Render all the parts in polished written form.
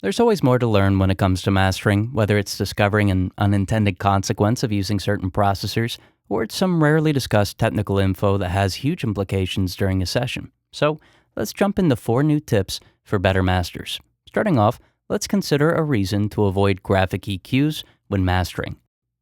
There's always more to learn when it comes to mastering, whether it's discovering an unintended consequence of using certain processors, or it's some rarely discussed technical info that has huge implications during a session. So, let's jump into 4 new tips for better masters. Starting off, let's consider a reason to avoid graphic EQs when mastering.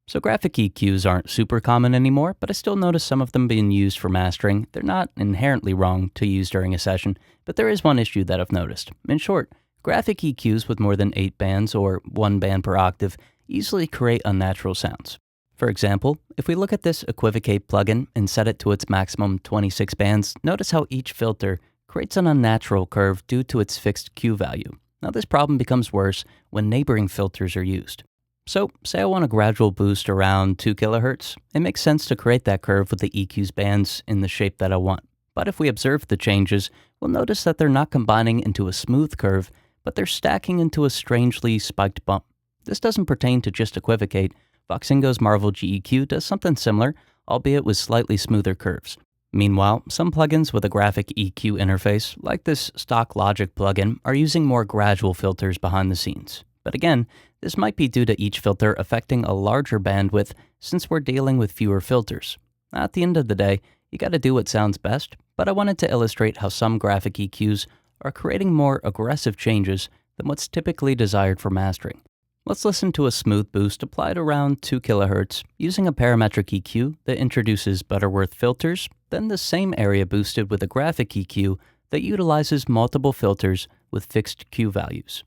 So graphic EQs aren't super common anymore, but I still notice some of them being used for mastering. They're not inherently wrong to use during a session, but there is one issue that I've noticed. In short, graphic EQs with more than 8 bands or 1 band per octave easily create unnatural sounds. For example, if we look at this Equivocate plugin and set it to its maximum 26 bands, notice how each filter creates an unnatural curve due to its fixed Q value. Now this problem becomes worse when neighboring filters are used. So, say I want a gradual boost around 2 kHz, it makes sense to create that curve with the EQ's bands in the shape that I want. But if we observe the changes, we'll notice that they're not combining into a smooth curve, but they're stacking into a strangely spiked bump. This doesn't pertain to just Equivocate. Voxingo's Marvel GEQ does something similar, albeit with slightly smoother curves. Meanwhile, some plugins with a graphic EQ interface, like this Stock Logic plugin, are using more gradual filters behind the scenes. But again, this might be due to each filter affecting a larger bandwidth since we're dealing with fewer filters. At the end of the day, you gotta do what sounds best, but I wanted to illustrate how some graphic EQs are creating more aggressive changes than what's typically desired for mastering. Let's listen to a smooth boost applied around 2 kHz using a parametric EQ that introduces Butterworth filters, then the same area boosted with a graphic EQ that utilizes multiple filters with fixed Q values.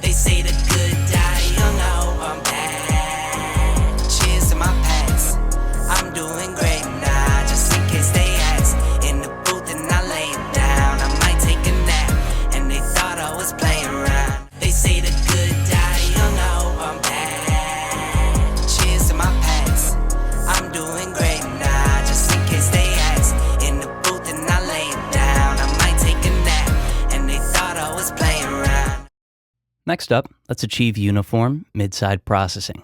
They say the good die young, I hope I'm back. Cheers to my past. I'm doing great now, just in case they ask. In the booth and I lay it down, I might take a nap, and they thought I was playing around. They say the good die young, I hope I'm back. Cheers to my past. I'm doing great now, just in case they ask. In the booth and I lay it down, I might take a nap, and they thought I was playing around. Next up, let's achieve uniform mid-side processing.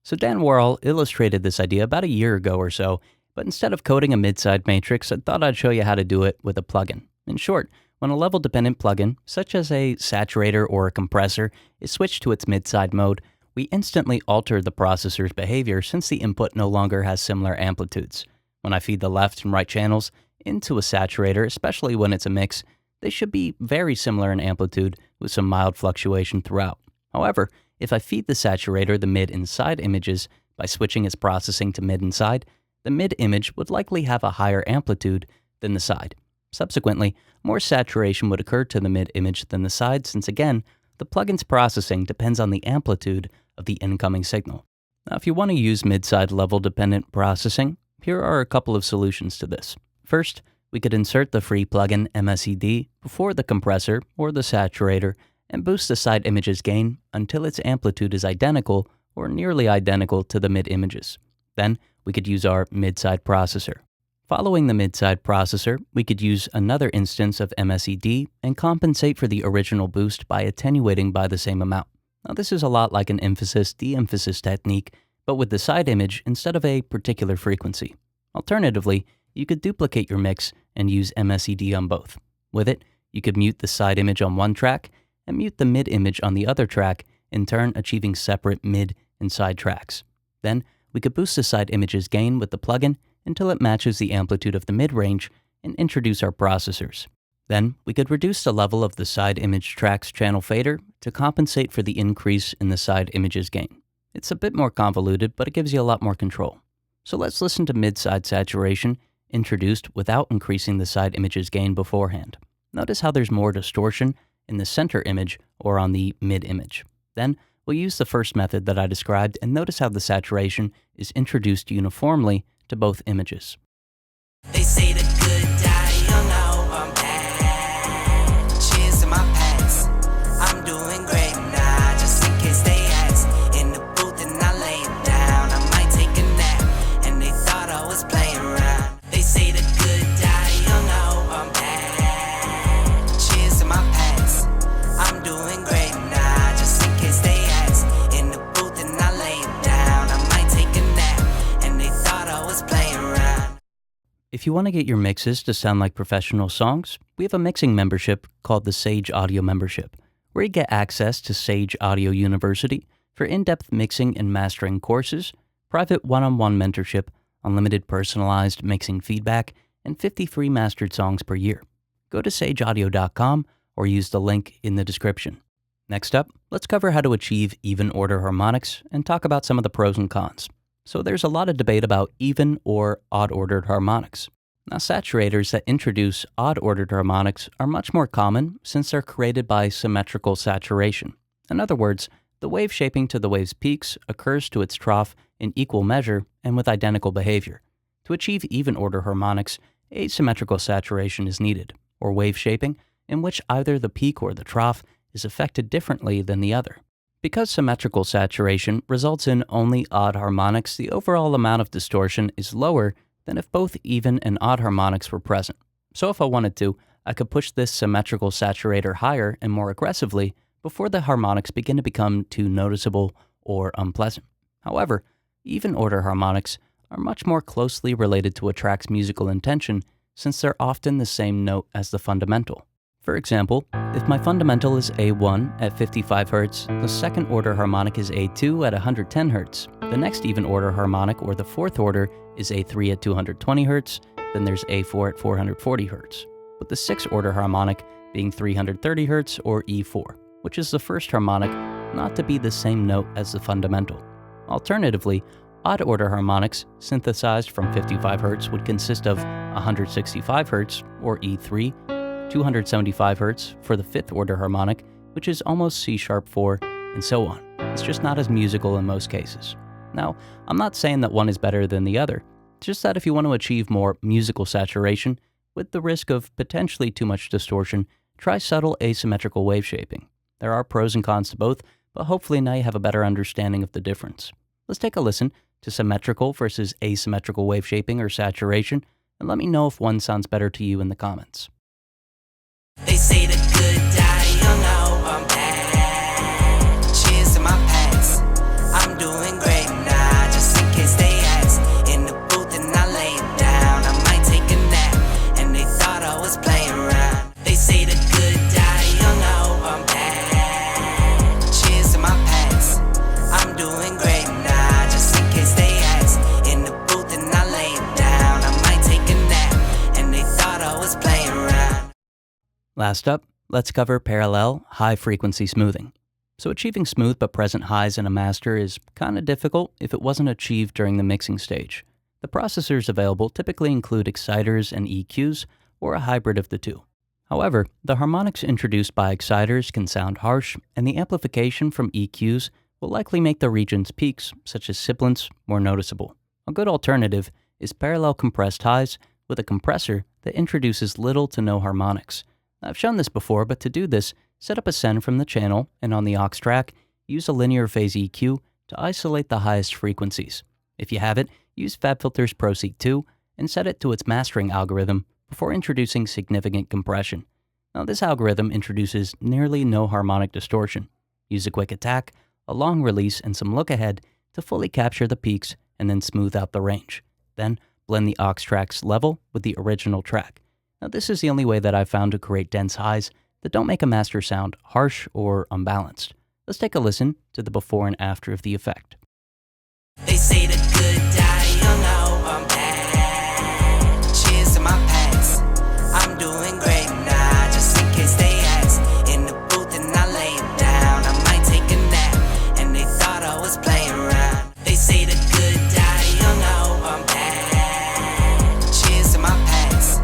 So Dan Worrell illustrated this idea about a year ago or so, but instead of coding a mid-side matrix, I thought I'd show you how to do it with a plugin. In short, when a level-dependent plugin, such as a saturator or a compressor, is switched to its mid-side mode, we instantly alter the processor's behavior since the input no longer has similar amplitudes. When I feed the left and right channels into a saturator, especially when it's a mix, they should be very similar in amplitude with some mild fluctuation throughout. However, if I feed the saturator the mid and side images by switching its processing to mid and side, the mid image would likely have a higher amplitude than the side. Subsequently, more saturation would occur to the mid image than the side since again, the plugin's processing depends on the amplitude of the incoming signal. Now, if you want to use mid-side level-dependent processing, here are a couple of solutions to this. First, we could insert the free plugin MSED before the compressor or the saturator and boost the side image's gain until its amplitude is identical or nearly identical to the mid images. Then, we could use our mid-side processor. Following the mid-side processor, we could use another instance of MSED and compensate for the original boost by attenuating by the same amount. Now, this is a lot like an emphasis-de-emphasis technique, but with the side image instead of a particular frequency. Alternatively, you could duplicate your mix and use MSED on both. With it, you could mute the side image on one track and mute the mid image on the other track, in turn achieving separate mid and side tracks. Then, we could boost the side image's gain with the plugin until it matches the amplitude of the mid-range and introduce our processors. Then, we could reduce the level of the side image track's channel fader to compensate for the increase in the side image's gain. It's a bit more convoluted, but it gives you a lot more control. So let's listen to mid-side saturation introduced without increasing the side image's gain beforehand. Notice how there's more distortion in the center image or on the mid image. Then, we'll use the first method that I described and notice how the saturation is introduced uniformly to both images. They say the good die young, I hope I'm back. Cheers to my past. I'm doing great now, just in case they ask. In the booth and I lay it down, I might take a nap, and they thought I was playing around. They say the good die young, I hope I'm back. Cheers to my past. I'm doing great now, just in case they ask. In the booth and I lay it down, I might take a nap, and they thought I was playing around. If you want to get your mixes to sound like professional songs, we have a mixing membership called the Sage Audio Membership. where you get access to Sage Audio University for in-depth mixing and mastering courses, private one-on-one mentorship, unlimited personalized mixing feedback, and 50 free mastered songs per year. Go to sageaudio.com or use the link in the description. Next up, let's cover how to achieve even order harmonics and talk about some of the pros and cons. So there's a lot of debate about even or odd ordered harmonics. Now, saturators that introduce odd ordered harmonics are much more common since they're created by symmetrical saturation. In other words, the wave shaping to the wave's peaks occurs to its trough in equal measure and with identical behavior. To achieve even order harmonics, asymmetrical saturation is needed, or wave shaping, in which either the peak or the trough is affected differently than the other. Because symmetrical saturation results in only odd harmonics, the overall amount of distortion is lower than if both even and odd harmonics were present. So if I wanted to, I could push this symmetrical saturator higher and more aggressively before the harmonics begin to become too noticeable or unpleasant. However, even order harmonics are much more closely related to a track's musical intention since they're often the same note as the fundamental. For example, if my fundamental is A1 at 55 Hz, the second order harmonic is A2 at 110 Hz. The next even order harmonic, or the fourth order, is A3 at 220 Hz, then there's A4 at 440 Hz, with the sixth order harmonic being 330 Hz or E4, which is the first harmonic not to be the same note as the fundamental. Alternatively, odd order harmonics synthesized from 55 Hz would consist of 165 Hz or E3, 275 Hz for the fifth order harmonic, which is almost C#4, and so on. It's just not as musical in most cases. Now, I'm not saying that one is better than the other, it's just that if you want to achieve more musical saturation, with the risk of potentially too much distortion, try subtle asymmetrical wave shaping. There are pros and cons to both, but hopefully now you have a better understanding of the difference. Let's take a listen to symmetrical versus asymmetrical wave shaping or saturation, and let me know if one sounds better to you in the comments. They say the good die young, I hope I'm back. Cheers to my past. I'm doing great now, just in case they ask. In the booth and I lay down, I might take a nap. And they thought I was playing around. They say the good die young, I hope I'm back. Cheers to my past. I'm doing great now, just in case they ask. In the booth and I lay down, I might take a nap. And they thought I was playing around. Last up, let's cover parallel high-frequency smoothing. So achieving smooth but present highs in a master is kind of difficult if it wasn't achieved during the mixing stage. The processors available typically include exciters and EQs, or a hybrid of the two. However, the harmonics introduced by exciters can sound harsh, and the amplification from EQs will likely make the region's peaks, such as sibilants, more noticeable. A good alternative is parallel compressed highs with a compressor that introduces little to no harmonics. I've shown this before, but to do this, set up a send from the channel, and on the aux track, use a linear phase EQ to isolate the highest frequencies. If you have it, use FabFilter's ProSeek 2 and set it to its mastering algorithm before introducing significant compression. Now, this algorithm introduces nearly no harmonic distortion. Use a quick attack, a long release, and some look ahead to fully capture the peaks and then smooth out the range. Then, blend the aux track's level with the original track. Now, this is the only way that I've found to create dense highs that don't make a master sound harsh or unbalanced. Let's take a listen to the before and after of the effect. They say the good die young, I hope I'm back. Cheers to my past. I'm doing great now, just in case they ask. In the booth and I lay down, I might take a nap. And they thought I was playing around. They say the good die young, I hope I'm back. Cheers to my past.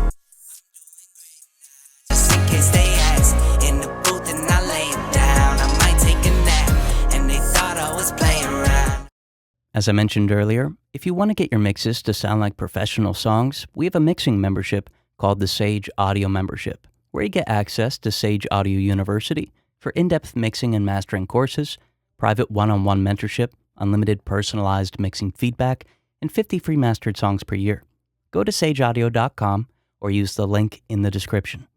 Just in case they ask. In the booth and I lay down, I might take a nap. And they thought I was playing around. As I mentioned earlier, if you want to get your mixes to sound like professional songs, we have a mixing membership called the Sage Audio Membership, where you get access to Sage Audio University for in-depth mixing and mastering courses, private one-on-one mentorship, unlimited personalized mixing feedback, and 50 free mastered songs per year. Go to sageaudio.com or use the link in the description.